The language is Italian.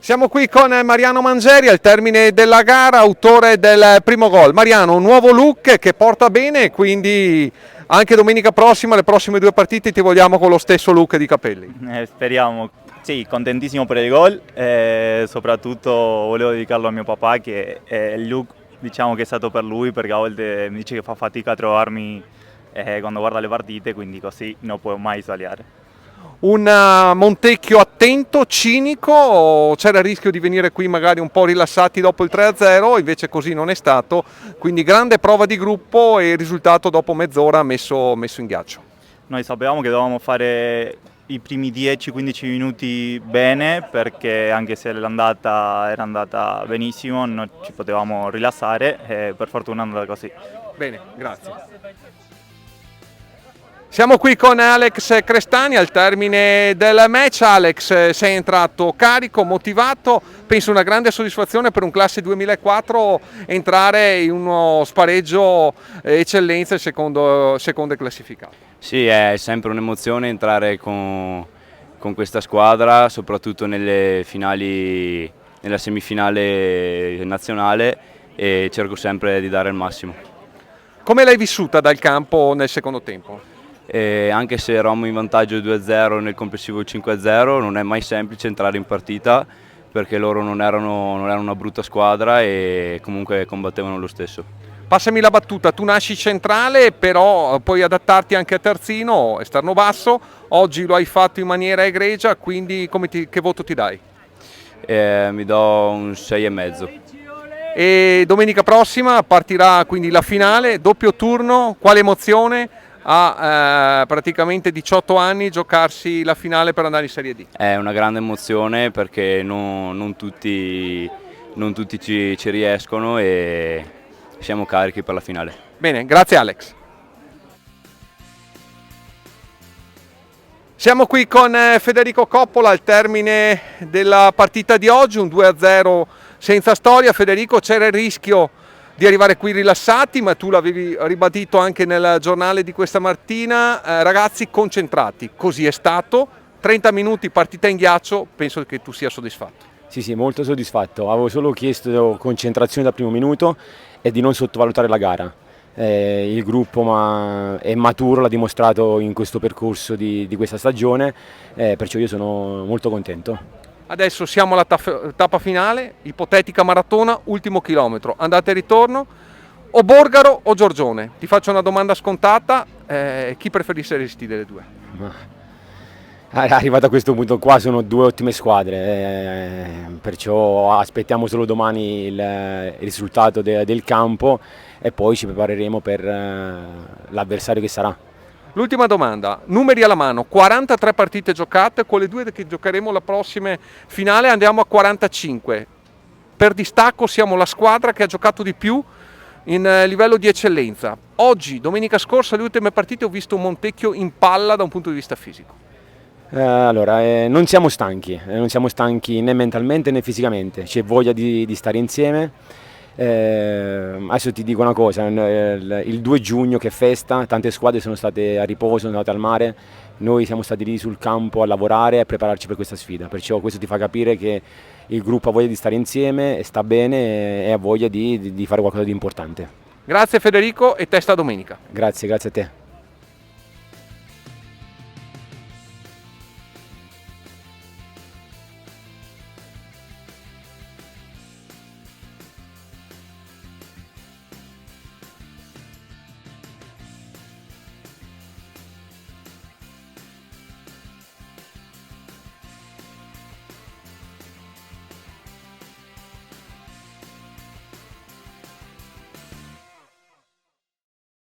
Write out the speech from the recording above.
Siamo qui con Mariano Mangeri al termine della gara, autore del primo gol. Mariano, un nuovo look che porta bene, quindi anche domenica prossima, le prossime due partite, ti vogliamo con lo stesso look di capelli. Speriamo. Sì, contentissimo per il gol e soprattutto volevo dedicarlo a mio papà, che è il look, diciamo, che è stato per lui, perché a volte mi dice che fa fatica a trovarmi quando guarda le partite, quindi così non può mai sbagliare. Un Montecchio attento, cinico, o c'era il rischio di venire qui magari un po' rilassati dopo il 3-0, invece così non è stato, quindi grande prova di gruppo e il risultato dopo mezz'ora messo in ghiaccio. Noi sapevamo che dovevamo fare i primi 10-15 minuti bene, perché anche se l'andata era andata benissimo non ci potevamo rilassare e per fortuna è andata così. Bene, grazie. Siamo qui con Alex Crestani al termine del match. Alex, sei entrato carico, motivato, penso una grande soddisfazione per un classe 2004 entrare in uno spareggio eccellenza secondo è classificato. Sì, è sempre un'emozione entrare con questa squadra, soprattutto nelle finali, nella semifinale nazionale, e cerco sempre di dare il massimo. Come l'hai vissuta dal campo nel secondo tempo? E anche se eravamo in vantaggio 2-0 nel complessivo 5-0, non è mai semplice entrare in partita, perché loro non erano una brutta squadra e comunque combattevano lo stesso. Passami la battuta, tu nasci centrale, però puoi adattarti anche a terzino, esterno basso, oggi lo hai fatto in maniera egregia, quindi che voto ti dai? Mi do un 6,5. E domenica prossima partirà quindi la finale, doppio turno, quale emozione? A praticamente 18 anni giocarsi la finale per andare in Serie D. È una grande emozione perché non tutti ci riescono e siamo carichi per la finale. Bene, grazie Alex. Siamo qui con Federico Coppola al termine della partita di oggi, un 2-0 senza storia. Federico, c'era il rischio di arrivare qui rilassati, ma tu l'avevi ribadito anche nel giornale di questa mattina, ragazzi concentrati, così è stato, 30 minuti partita in ghiaccio, penso che tu sia soddisfatto. Sì, molto soddisfatto, avevo solo chiesto concentrazione dal primo minuto e di non sottovalutare la gara. Il gruppo è maturo, l'ha dimostrato in questo percorso di questa stagione, perciò io sono molto contento. Adesso siamo alla tappa finale, ipotetica maratona, ultimo chilometro, andata e ritorno, o Borgaro o Giorgione? Ti faccio una domanda scontata, chi preferisci delle due? Arrivato a questo punto qua sono due ottime squadre, perciò aspettiamo solo domani il risultato del campo e poi ci prepareremo per l'avversario che sarà. L'ultima domanda, numeri alla mano, 43 partite giocate, con le due che giocheremo la prossima finale andiamo a 45. Per distacco siamo la squadra che ha giocato di più in livello di eccellenza. Oggi, domenica scorsa, le ultime partite ho visto un Montecchio in palla da un punto di vista fisico. Non siamo stanchi né mentalmente né fisicamente, c'è voglia di stare insieme. Adesso ti dico una cosa, il 2 giugno che è festa, tante squadre sono state a riposo, sono andate al mare, noi siamo stati lì sul campo a lavorare e a prepararci per questa sfida, perciò questo ti fa capire che il gruppo ha voglia di stare insieme, sta bene e ha voglia di fare qualcosa di importante. Grazie Federico e testa domenica. Grazie a te.